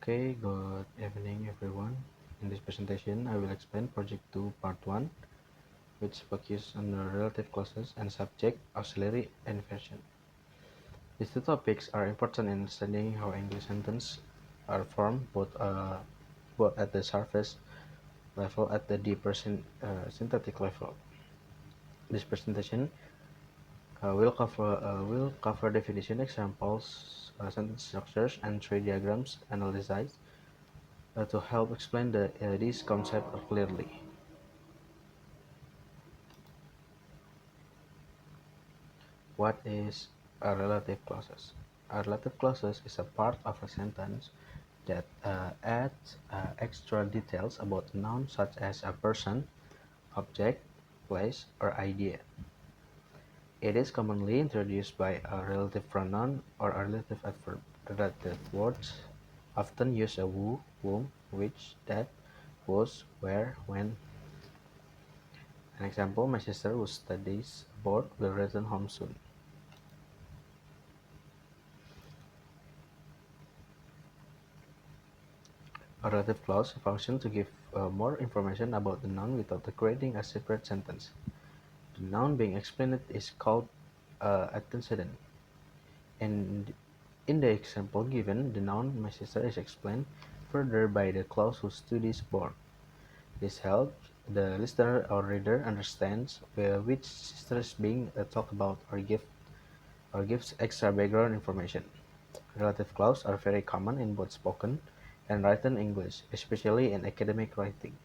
Okay, good evening everyone. In this presentation, I will explain Project 2 Part 1, which focuses on the relative clauses and subject, auxiliary, and version. These two topics are important in understanding how English sentences are formed both at the surface level at the deeper synthetic level. This presentation will cover definition examples, sentence structures, and tree diagrams analyzed to help explain these concepts clearly. What is a relative clauses? A relative clauses is a part of a sentence that adds extra details about a noun such as a person, object, place, or idea. It is commonly introduced by a relative pronoun or a relative adverb. Relative words often use a who, whom, which, that, was, where, when. An example, my sister who studies abroad will return home soon. A relative clause functions to give more information about the noun without creating a separate sentence. The noun being explained is called antecedent. And in the example given, the noun my sister is explained further by the clause who studies abroad. This helps the listener or reader understands which sister is being talked about or gives extra background information. Relative clauses are very common in both spoken and written English, especially in academic writing.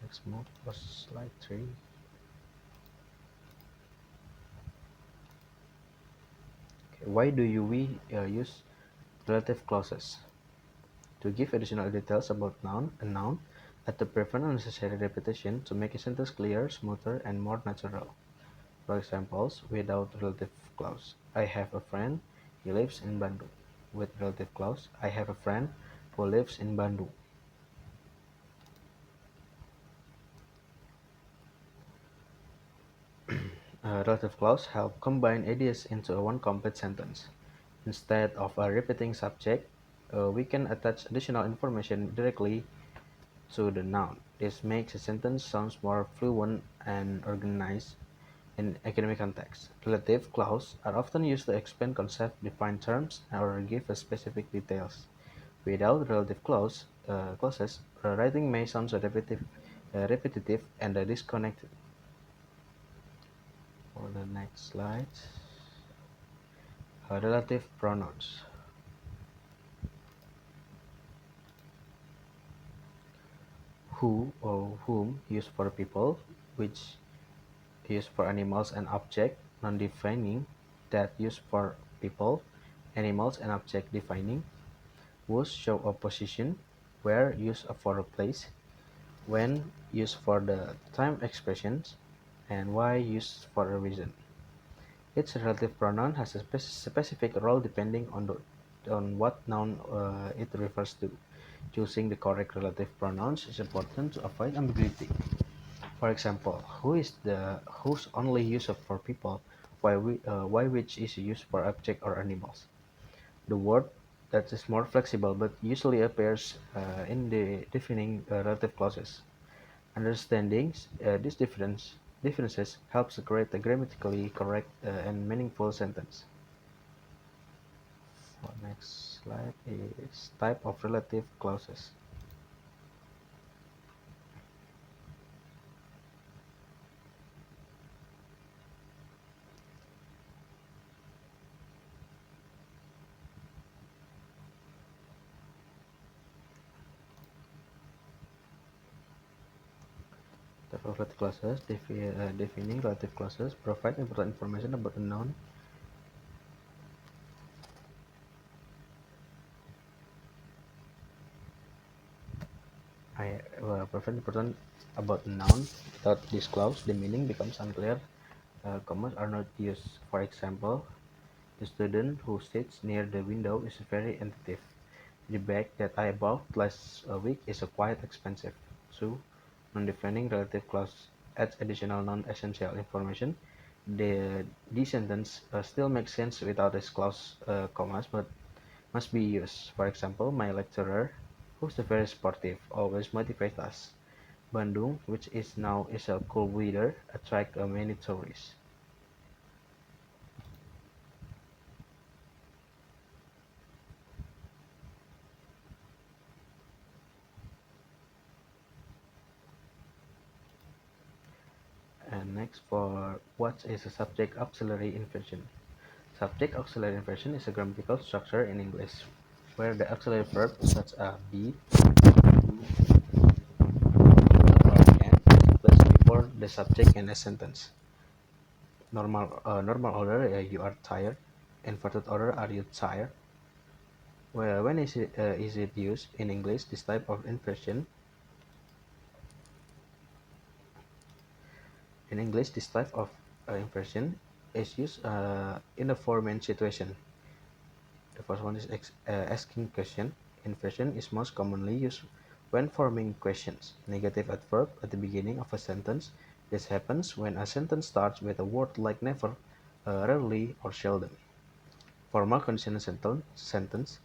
Let's move to slide 3. Okay, why do we use relative clauses? To give additional details about a noun, and to prevent unnecessary repetition to make a sentence clearer, smoother, and more natural. For examples, without relative clause, I have a friend, he lives in Bandung. With relative clause, I have a friend who lives in Bandung. Relative clause help combine ideas into one complete sentence. Instead of a repeating subject, we can attach additional information directly to the noun. This makes a sentence sound more fluent and organized in academic context. Relative clauses are often used to explain concepts, define terms, or give a specific details. Without relative clauses, writing may sound repetitive and disconnected. For the next slide, relative pronouns. Who or whom used for people, which used for animals and object, non-defining, that used for people, animals and object defining, was show a position, where used for a place, when used for the time expressions, and why used for a reason. Each relative pronoun has a specific role depending on what noun it refers to. Choosing the correct relative pronouns is important to avoid ambiguity. For example, who's only used for people, why which is used for object or animals. The word that is more flexible but usually appears in the defining relative clauses. Understanding these differences helps create a grammatically correct and meaningful sentence. So next slide is type of relative clauses. Type of relative clauses, defining relative clauses, provide important information about a noun. I provide important about a noun. Without this clause, the meaning becomes unclear. Commas are not used. For example, the student who sits near the window is very attentive. The bag that I bought last week is quite expensive. So, non-defining relative clause adds additional non-essential information. The sentence still makes sense without this clause commas, but must be used. For example, my lecturer, who's very sportive, always motivates us. Bandung, which is now is a cool weather, attract many tourists. And next for what is a subject auxiliary inversion? Subject auxiliary inversion is a grammatical structure in English where the auxiliary verb such as be, or can is placed before the subject in a sentence. Normal order, you are tired. Inverted order, are you tired? Well, when is it used in English? This type of inversion in English, this type of inversion is used in the four main situation. The first one is asking question. Inversion is most commonly used when forming questions. Negative adverb at the beginning of a sentence. This happens when a sentence starts with a word like never, rarely, or seldom. Formal conditional sentence.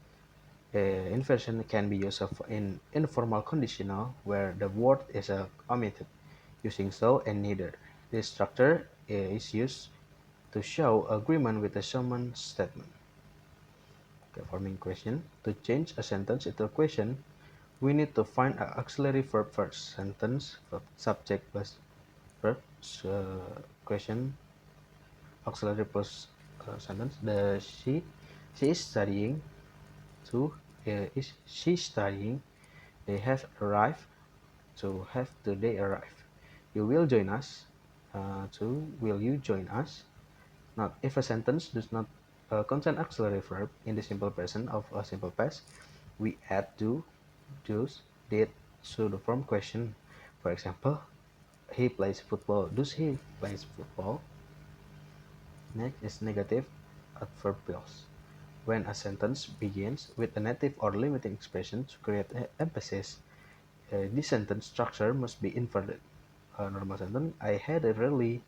Inversion can be used in informal conditional where the word is omitted, using so and neither. This structure is used to show agreement with a summon statement. Okay, forming question. To change a sentence into a question, we need to find an auxiliary verb first. Sentence, verb, subject plus verb, question, auxiliary plus sentence. She is studying. To is she studying? They have arrived. To have to they arrive. You will join us. To will you join us? Not if a sentence does not contain auxiliary verb in the simple present of a simple past, we add do, does, did to the form question. For example, he plays football. Does he plays football? Next is negative adverbials. When a sentence begins with a negative or limiting expression to create emphasis, this sentence structure must be inverted. A normal sentence: I had rarely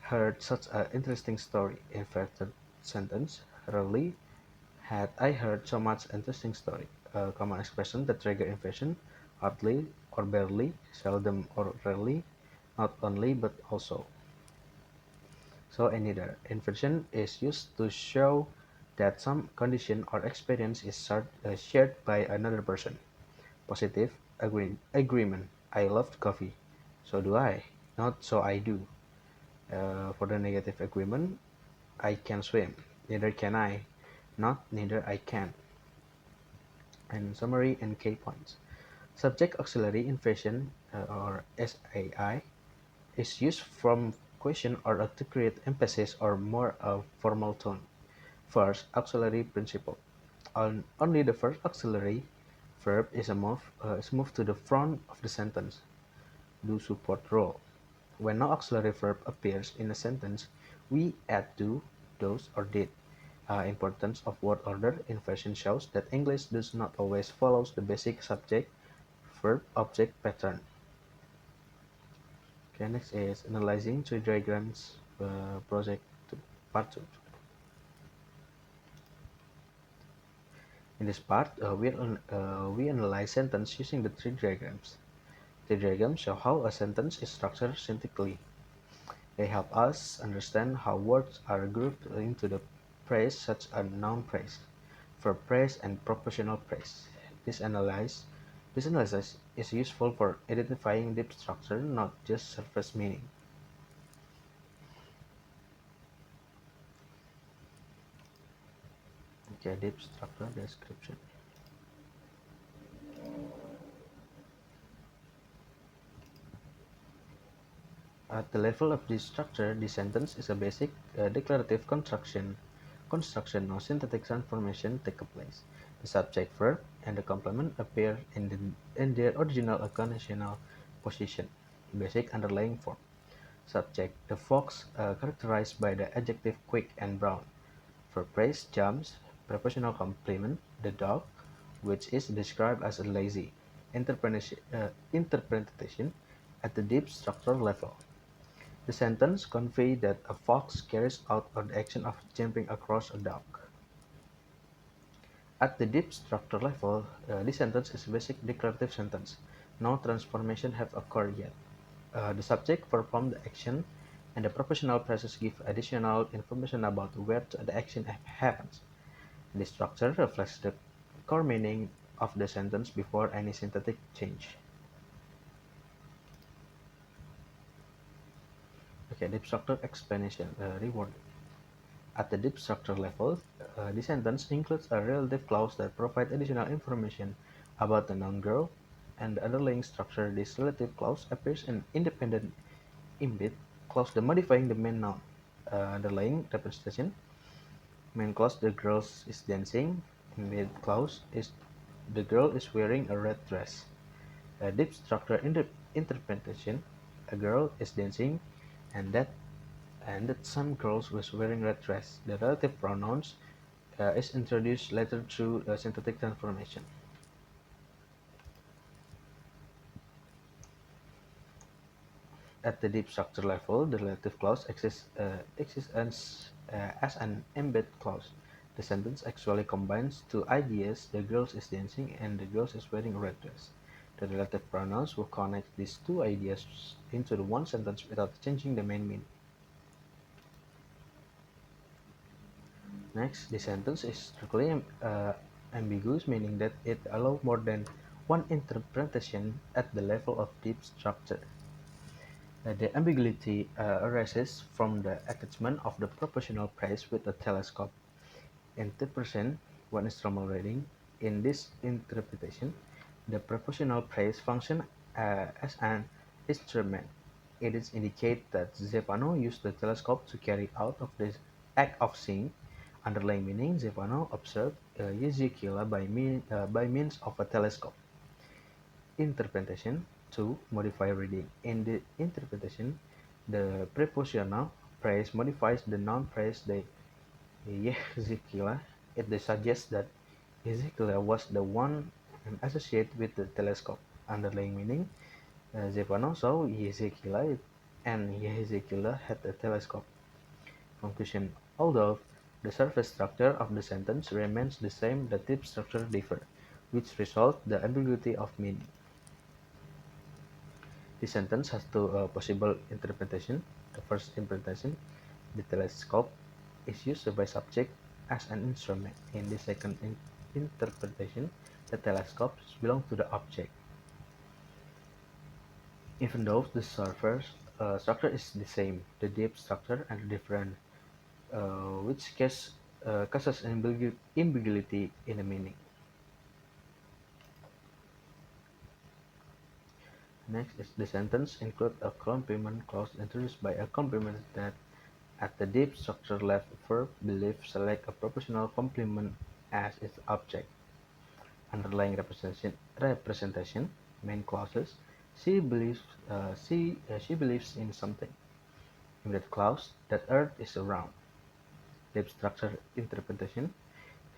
heard such an interesting story. Inverted sentence: rarely had I heard so much interesting story. A common expression that trigger inversion: hardly or barely, seldom or rarely, not only but also. So another inversion is used to show that some condition or experience is shared by another person. Positive agreement. I loved coffee. So do I. Not so I do. For the negative agreement, I can swim. Neither can I. Not neither I can. And summary and key points. Subject auxiliary inversion or SAI is used from question or to create emphasis or more a formal tone. First, auxiliary principle. Only the first auxiliary verb is moved to the front of the sentence. Do support role. When no auxiliary verb appears in a sentence, we add do, does, or did. Importance of word order inversion shows that English does not always follows the basic subject verb object pattern. Okay, next is analyzing tree diagrams project part 2. In this part, we analyze sentence using the tree diagrams. The diagrams show how a sentence is structured syntactically. They help us understand how words are grouped into the phrase such as noun phrase, verb phrase, and propositional phrase. This analysis is useful for identifying deep structure, not just surface meaning. Okay, deep structure description. At the level of this structure, the sentence is a basic declarative construction or synthetic transformation take place. The subject, verb, and the complement appear in their original conditional position. Basic underlying form. Subject: the fox, characterized by the adjective quick and brown. Verb phrase: jumps. Prepositional complement: the dog, which is described as lazy. Interpretation at the deep structural level. The sentence conveys that a fox carries out the action of jumping across a dog. At the deep structure level, this sentence is a basic declarative sentence. No transformation have occurred yet. The subject performed the action, and the propositional phrases give additional information about where the action happens. This structure reflects the core meaning of the sentence before any synthetic change. Okay, deep structure explanation reward. At the deep structure level, the sentence includes a relative clause that provides additional information about the noun girl and the underlying structure. This relative clause appears in independent embed clause the modifying the main noun. Underlying representation, main clause the girl is dancing, embed clause is the girl is wearing a red dress. A deep structure interpretation, a girl is dancing and that some girls was wearing red dress. The relative pronouns is introduced later through synthetic transformation. At the deep structure level, the relative clause exists as an embed clause. The sentence actually combines two ideas: the girl is dancing and the girl is wearing a red dress. The relative pronouns will connect these two ideas into the one sentence without changing the main meaning. Next, the sentence is strictly ambiguous, meaning that it allows more than one interpretation at the level of deep structure. The ambiguity arises from the attachment of the proportional phrase with a telescope. Interpretation, one instrumental reading. In this interpretation, the proportional phrase functions as an instrument. It is indicated that Zephano used the telescope to carry out of this act of seeing. Underlying meaning, Zephano observed Ezekiel by means of a telescope. Interpretation. 2. Modify reading. In the interpretation, the prepositional phrase modifies the noun phrase the Ezekiel. It suggests that Ezekiel was the one associated with the telescope. Underlying meaning, Zephano saw Ezekiel and Ezekiel had a telescope. Conclusion. Although the surface structure of the sentence remains the same, the deep structure differs, which results the ambiguity of meaning. This sentence has two possible interpretations. The first interpretation, the telescope is used by subject as an instrument. In the second interpretation, the telescope belongs to the object. Even though the surface structure is the same, the deep structure are different, which causes ambiguity in the meaning. Next is the sentence include a complement clause introduced by a complement that at the deep structure level verb belief select a propositional complement as its object. Underlying representation main clauses she believes in something. In that clause that earth is round. Deep structure interpretation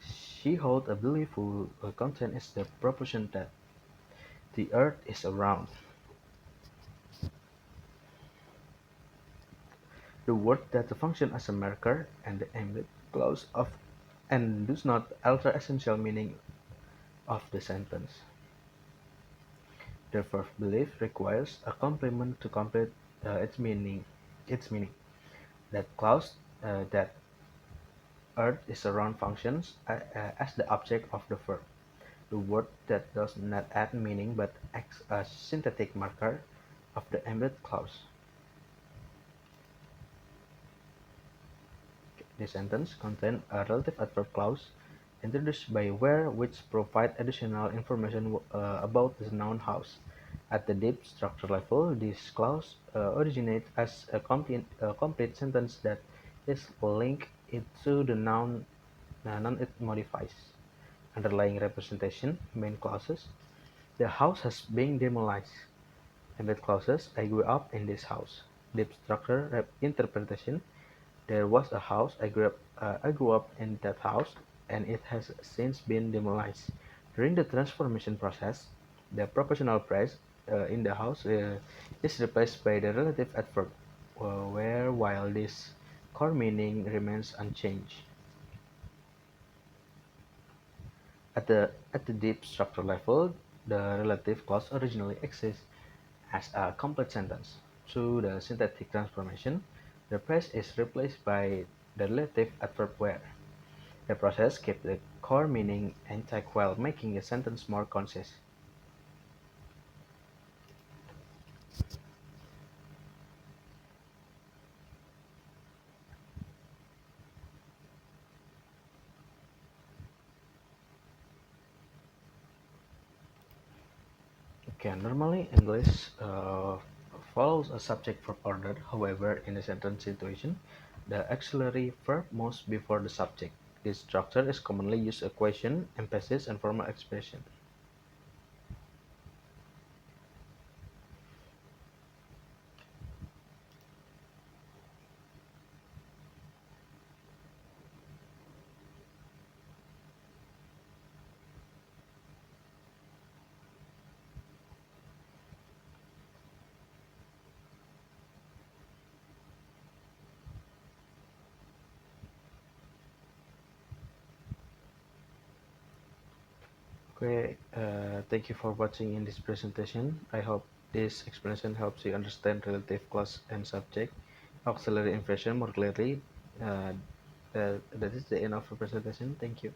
she holds a belief whose content is the proposition that the earth is round. The word that function as a marker and the embedded clause of and does not alter essential meaning of the sentence. The verb belief requires a complement to complete its meaning. Its meaning. That clause that earth is a round functions as the object of the verb. The word that does not add meaning but acts as synthetic marker of the embedded clause. This sentence contains a relative adverb clause introduced by where which provide additional information about the noun house. At the deep structure level, this clause originates as a complete sentence that is linked it to the noun it modifies. Underlying representation, main clauses. The house has been demolished. Embedded clauses. I grew up in this house. Deep structure interpretation. There was a house. I grew up in that house, and it has since been demolished. During the transformation process, the propositional phrase in the house is replaced by the relative adverb, where while this core meaning remains unchanged. At the deep structure level, the relative clause originally exists as a complete sentence. Through the syntactic transformation, the phrase is replaced by the relative adverb where. The process keeps the core meaning intact while making the sentence more concise. Okay, normally English follows a subject-verb order. However, in a sentence situation, the auxiliary verb moves before the subject. This structure is commonly used as question, emphasis, and formal expression. Okay, thank you for watching in this presentation. I hope this explanation helps you understand relative clause and subject, auxiliary inversion more clearly. Uh, that is the end of the presentation. Thank you.